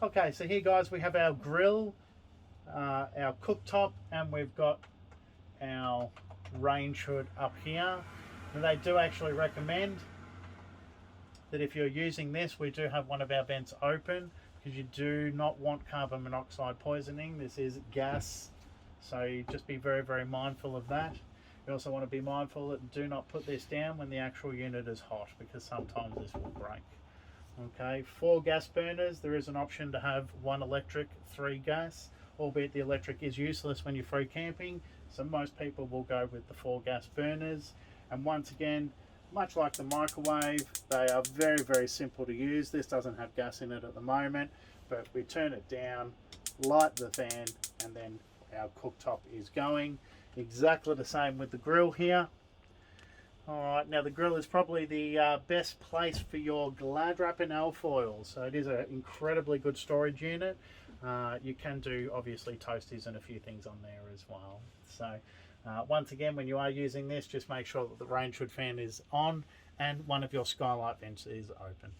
Okay, so here guys, we have our grill, our cooktop, and we've got our Rangehood up here. And they do actually recommend that if you're using this, we do have one of our vents open because you do not want carbon monoxide poisoning. This is gas, so you just be very, very mindful of that. You also want to be mindful that do not put this down when the actual unit is hot, because sometimes this will break. Okay, 4 gas burners. There is an option to have 1 electric, 3 gas, albeit the electric is useless when you're free camping, so most people will go with the 4 gas burners. And once again, much like the microwave, they are very, very simple to use. This doesn't have gas in it at the moment, but we turn it down, light the fan, and then our cooktop is going. Exactly the same with the grill here. Alright, now the grill is probably the best place for your glad wrap and alfoil. So it is an incredibly good storage unit. You can do obviously toasties and a few things on there as well. So once again, when you are using this, just make sure that the Rangehood fan is on and one of your skylight vents is open.